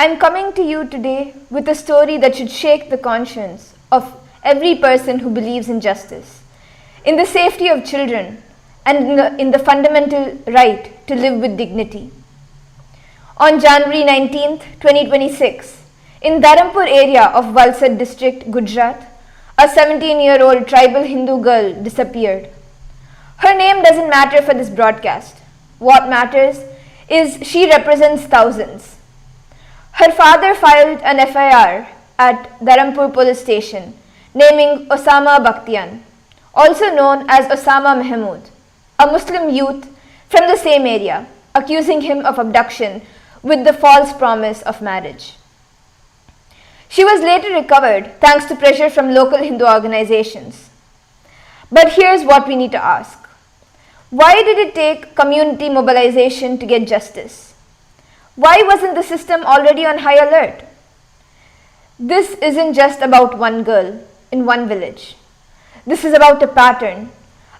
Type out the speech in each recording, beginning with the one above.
I'm coming to you today with a story that should shake the conscience of every person who believes in justice, in the safety of children, and in the fundamental right to live with dignity. On January 19, 2026, in Dharampur area of Valsad district, Gujarat, a 17-year-old tribal Hindu girl disappeared. Her name doesn't matter for this broadcast. What matters is she represents thousands. Her father filed an FIR at Dharampur police station naming Usama Bakhtiyan, also known as Osama Mahmood, a Muslim youth from the same area, accusing him of abduction with the false promise of marriage. She was later recovered thanks to pressure from local Hindu organizations. But here's what we need to ask. Why did it take community mobilization to get justice? Why wasn't the system already on high alert? This isn't just about one girl in one village. This is about a pattern,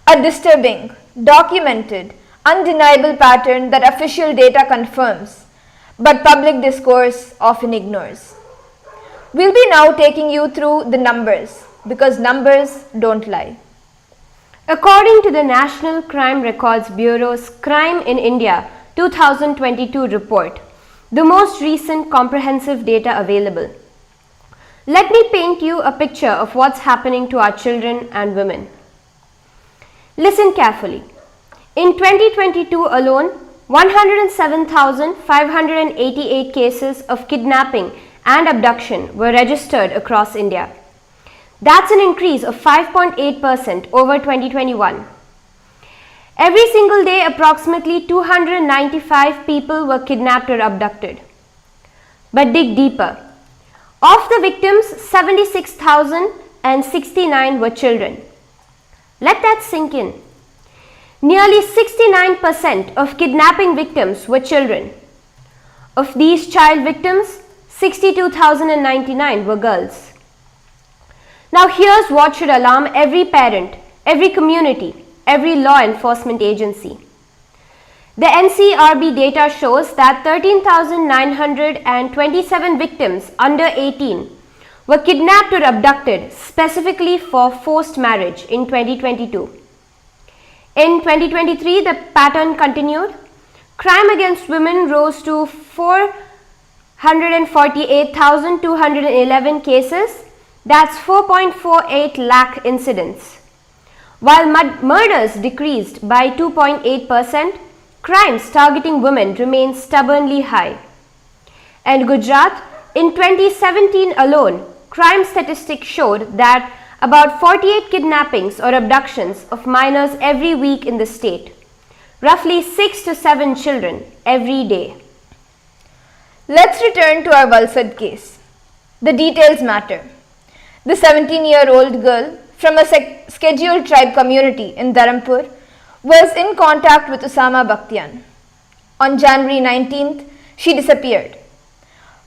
a disturbing, documented, undeniable pattern that official data confirms, but public discourse often ignores. We'll be now taking you through the numbers, because numbers don't lie. According to the National Crime Records Bureau's Crime in India 2022 report, the most recent comprehensive data available, let me paint you a picture of what's happening to our children and women. Listen carefully. In 2022 alone, 107,588 cases of kidnapping and abduction were registered across India. That's an increase of 5.8% over 2021. Every single day, approximately 295 people were kidnapped or abducted. But dig deeper. Of the victims, 76,069 were children. Let that sink in. Nearly 69% of kidnapping victims were children. Of these child victims, 62,099 were girls. Now here's what should alarm every parent, every community, every law enforcement agency. The NCRB data shows that 13,927 victims under 18 were kidnapped or abducted specifically for forced marriage in 2022. In 2023, the pattern continued. Crime against women rose to 448,211 cases. That's 4.48 lakh incidents. While murders decreased by 2.8%, crimes targeting women remain stubbornly high. And Gujarat, in 2017 alone, crime statistics showed that about 48 kidnappings or abductions of minors every week in the state, roughly 6 to 7 children every day. Let's return to our Valsad case. The details matter. The 17-year-old girl from a scheduled tribe community in Dharampur was in contact with Usama Bakhtiyan. On January 19th, she disappeared.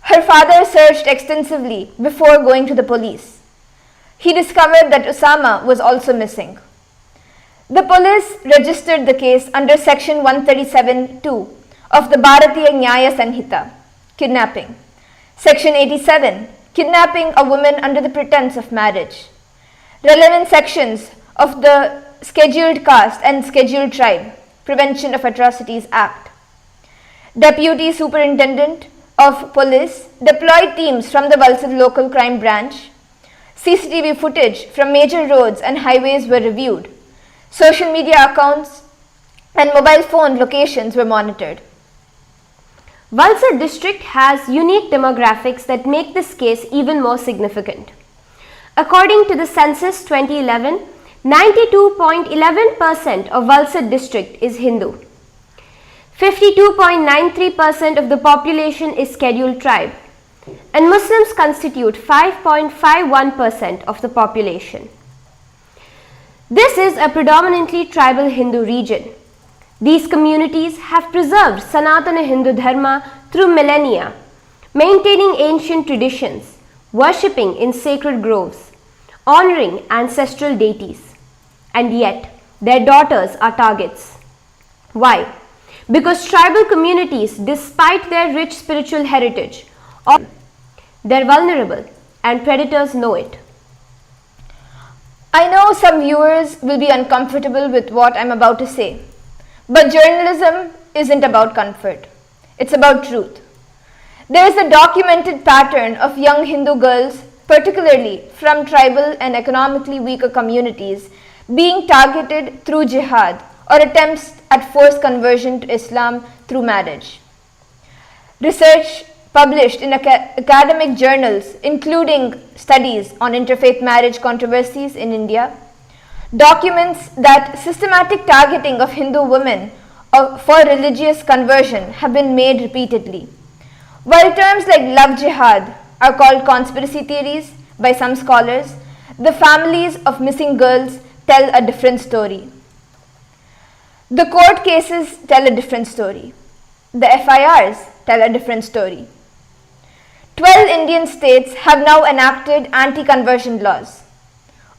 Her father searched extensively before going to the police. He discovered that Usama was also missing. The police registered the case under section 137(2) of the Bharatiya Nyaya Sanhita, kidnapping. Section 87, kidnapping a woman under the pretense of marriage. Relevant sections of the Scheduled Caste and Scheduled Tribe Prevention of Atrocities Act. Deputy Superintendent of Police deployed teams from the Valsad Local Crime Branch. CCTV footage from major roads and highways were reviewed. Social media accounts and mobile phone locations were monitored. Valsad district has unique demographics that make this case even more significant. According to the census 2011, 92.11% of Valsad district is Hindu. 52.93% of the population is scheduled tribe, and Muslims constitute 5.51% of the population. This is a predominantly tribal Hindu region. These communities have preserved Sanatana Hindu Dharma through millennia, maintaining ancient traditions, worshipping in sacred groves, honoring ancestral deities. And yet, their daughters are targets. Why? Because tribal communities, despite their rich spiritual heritage, They're vulnerable, and predators know it. I know some viewers will be uncomfortable with what I'm about to say, but journalism isn't about comfort. It's about truth. There is a documented pattern of young Hindu girls, particularly from tribal and economically weaker communities, being targeted through jihad or attempts at forced conversion to Islam through marriage. Research published in academic journals, including studies on interfaith marriage controversies in India, documents that systematic targeting of Hindu women for religious conversion have been made repeatedly. While terms like love jihad are called conspiracy theories by some scholars, the families of missing girls tell a different story. The court cases tell a different story. The FIRs tell a different story. 12 Indian states have now enacted anti-conversion laws.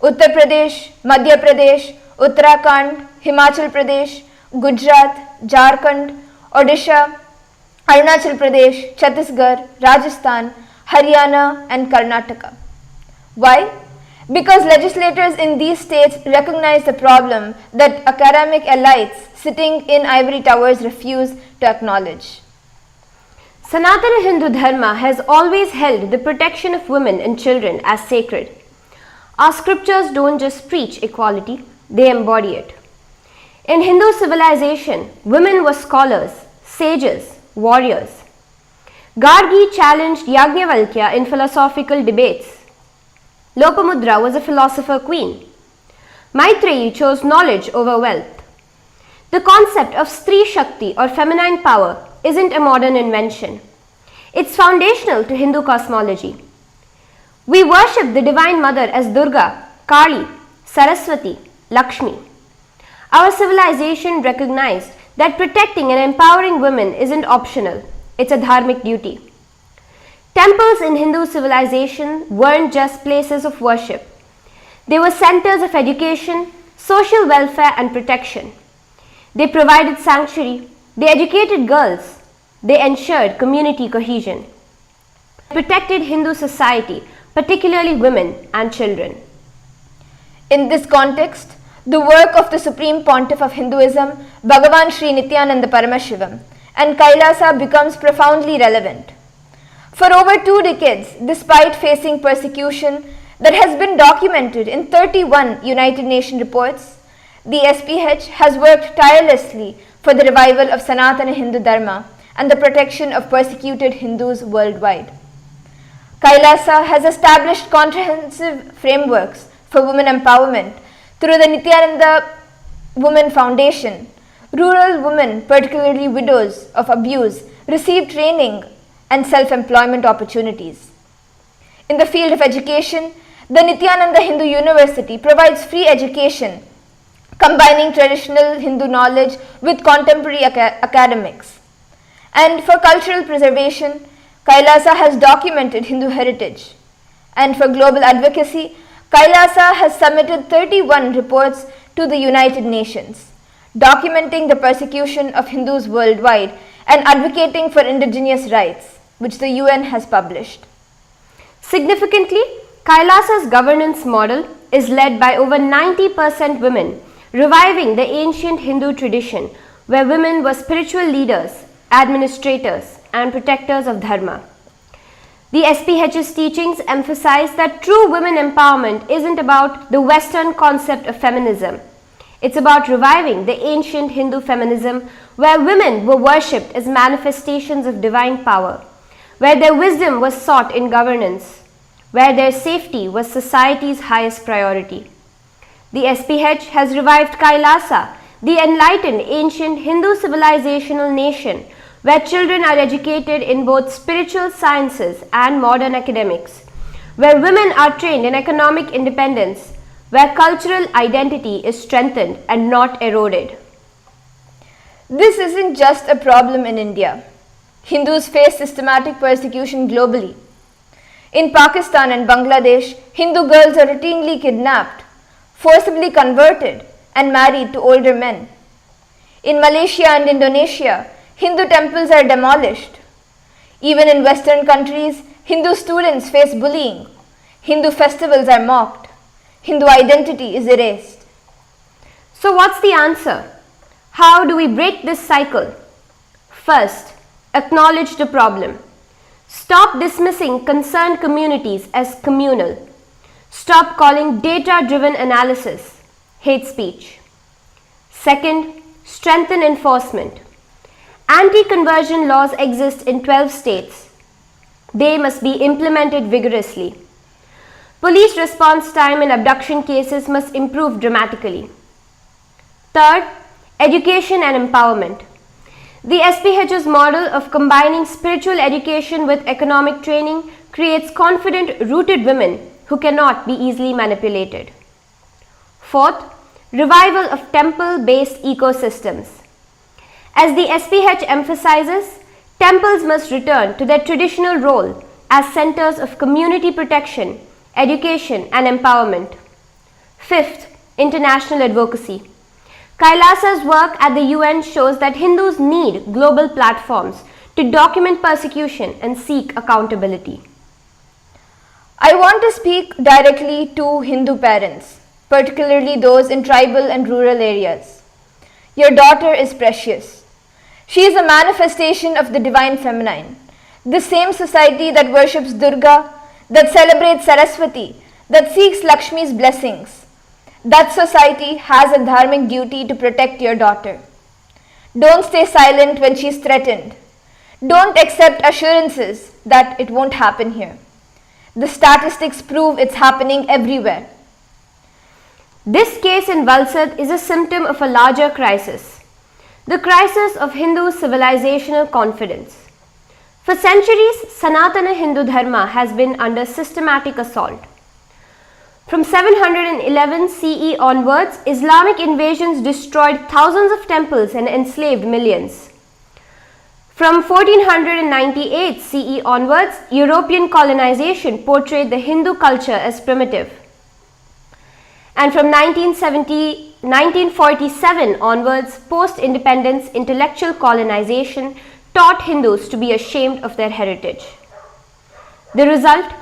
Uttar Pradesh, Madhya Pradesh, Uttarakhand, Himachal Pradesh, Gujarat, Jharkhand, Odisha, Arunachal Pradesh, Chhattisgarh, Rajasthan, Haryana and Karnataka. Why? Because legislators in these states recognize the problem that academic elites sitting in ivory towers refuse to acknowledge. Sanatana Hindu Dharma has always held the protection of women and children as sacred. Our scriptures don't just preach equality, they embody it. In Hindu civilization, women were scholars, sages, warriors. Gargi challenged Yajnavalkya in philosophical debates. Lopamudra was a philosopher queen. Maitreyi chose knowledge over wealth. The concept of Stri Shakti or feminine power isn't a modern invention. It's foundational to Hindu cosmology. We worship the Divine Mother as Durga, Kali, Saraswati, Lakshmi. Our civilization recognized that protecting and empowering women isn't optional, it's a dharmic duty. Temples in Hindu civilization weren't just places of worship. They were centers of education, social welfare and protection. They provided sanctuary, they educated girls, they ensured community cohesion. Protected Hindu society, particularly women and children. In this context, the work of the Supreme Pontiff of Hinduism, Bhagavan Sri Nithyananda Paramashivam, and KAILASA becomes profoundly relevant. For over 2 decades, despite facing persecution that has been documented in 31 United Nations reports, the SPH has worked tirelessly for the revival of Sanatana Hindu Dharma and the protection of persecuted Hindus worldwide. KAILASA has established comprehensive frameworks for women empowerment through the Nithyananda Women Foundation. Rural women, particularly widows of abuse, receive training and self-employment opportunities. In the field of education, the Nithyananda Hindu University provides free education, combining traditional Hindu knowledge with contemporary academics. And for cultural preservation, KAILASA has documented Hindu heritage. And for global advocacy, KAILASA has submitted 31 reports to the United Nations, documenting the persecution of Hindus worldwide and advocating for indigenous rights, which the UN has published. Significantly, KAILASA's governance model is led by over 90% women, reviving the ancient Hindu tradition where women were spiritual leaders, administrators, and protectors of dharma. The SPH's teachings emphasize that true women empowerment isn't about the Western concept of feminism. It's about reviving the ancient Hindu feminism where women were worshipped as manifestations of divine power, where their wisdom was sought in governance, where their safety was society's highest priority. The SPH has revived KAILASA, the enlightened ancient Hindu civilizational nation where children are educated in both spiritual sciences and modern academics, where women are trained in economic independence, where cultural identity is strengthened and not eroded. This isn't just a problem in India. Hindus face systematic persecution globally. In Pakistan and Bangladesh, Hindu girls are routinely kidnapped, forcibly converted, and married to older men. In Malaysia and Indonesia, Hindu temples are demolished. Even in Western countries, Hindu students face bullying. Hindu festivals are mocked. Hindu identity is erased. So what's the answer? How do we break this cycle? First, acknowledge the problem. Stop dismissing concerned communities as communal. Stop calling data-driven analysis hate speech. Second, strengthen enforcement. Anti-conversion laws exist in 12 states. They must be implemented vigorously. Police response time in abduction cases must improve dramatically. Third, education and empowerment. The SPH's model of combining spiritual education with economic training creates confident, rooted women who cannot be easily manipulated. Fourth, revival of temple-based ecosystems. As the SPH emphasizes, temples must return to their traditional role as centers of community protection, education and empowerment. Fifth, international advocacy. KAILASA's work at the UN shows that Hindus need global platforms to document persecution and seek accountability. I want to speak directly to Hindu parents, particularly those in tribal and rural areas. Your daughter is precious. She is a manifestation of the divine feminine, the same society that worships Durga, that celebrates Saraswati, that seeks Lakshmi's blessings. That society has a dharmic duty to protect your daughter. Don't stay silent when she is threatened. Don't accept assurances that it won't happen here. The statistics prove it's happening everywhere. This case in Valsad is a symptom of a larger crisis, the crisis of Hindu civilizational confidence. For centuries, Sanatana Hindu Dharma has been under systematic assault. From 711 CE onwards, Islamic invasions destroyed thousands of temples and enslaved millions. From 1498 CE onwards, European colonization portrayed the Hindu culture as primitive. And from 1947 onwards, post-independence intellectual colonization taught Hindus to be ashamed of their heritage. The result?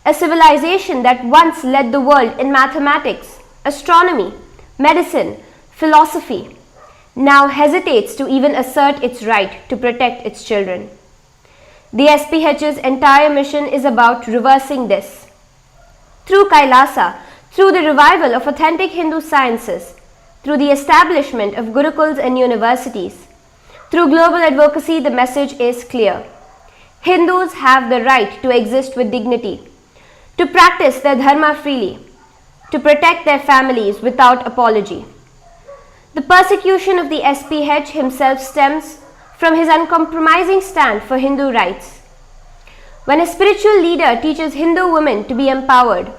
A civilization that once led the world in mathematics, astronomy, medicine, philosophy, now hesitates to even assert its right to protect its children. The SPH's entire mission is about reversing this. Through KAILASA, through the revival of authentic Hindu sciences, through the establishment of gurukuls and universities, through global advocacy, the message is clear. Hindus have the right to exist with dignity, to practice their dharma freely, to protect their families without apology. The persecution of the SPH himself stems from his uncompromising stand for Hindu rights. When a spiritual leader teaches Hindu women to be empowered,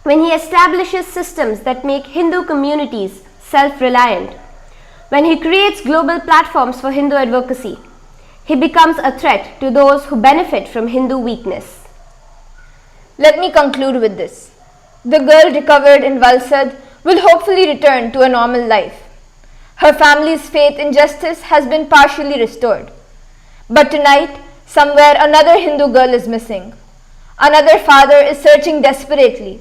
when he establishes systems that make Hindu communities self-reliant, when he creates global platforms for Hindu advocacy, he becomes a threat to those who benefit from Hindu weakness. Let me conclude with this. The girl recovered in Valsad will hopefully return to a normal life. Her family's faith in justice has been partially restored. But tonight, somewhere another Hindu girl is missing. Another father is searching desperately.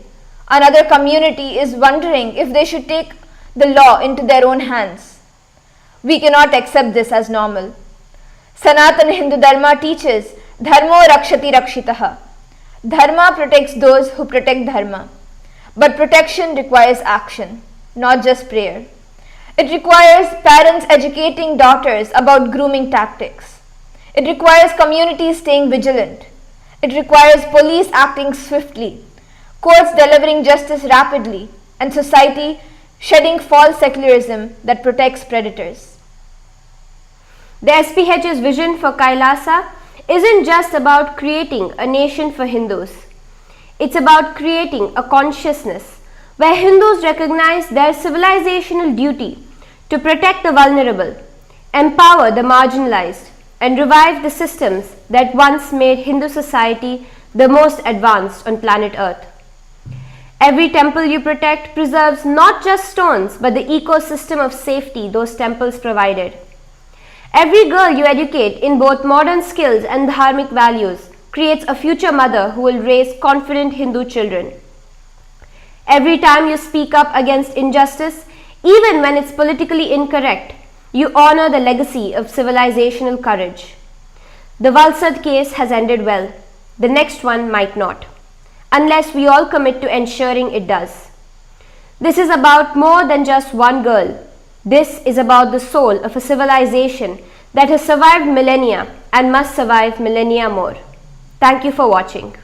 Another community is wondering if they should take the law into their own hands. We cannot accept this as normal. Sanatana Hindu Dharma teaches Dharmo Rakshati Rakshitaha. Dharma protects those who protect Dharma. But protection requires action, not just prayer. It requires parents educating daughters about grooming tactics. It requires communities staying vigilant. It requires police acting swiftly, courts delivering justice rapidly, and society shedding false secularism that protects predators. The SPH's vision for KAILASA isn't just about creating a nation for Hindus. It's about creating a consciousness where Hindus recognize their civilizational duty to protect the vulnerable, empower the marginalized, and revive the systems that once made Hindu society the most advanced on planet Earth. Every temple you protect preserves not just stones but the ecosystem of safety those temples provided. Every girl you educate in both modern skills and dharmic values creates a future mother who will raise confident Hindu children. Every time you speak up against injustice, even when it's politically incorrect, you honor the legacy of civilizational courage. The Valsad case has ended well. The next one might not, unless we all commit to ensuring it does. This is about more than just one girl. This is about the soul of a civilization that has survived millennia and must survive millennia more. Thank you for watching.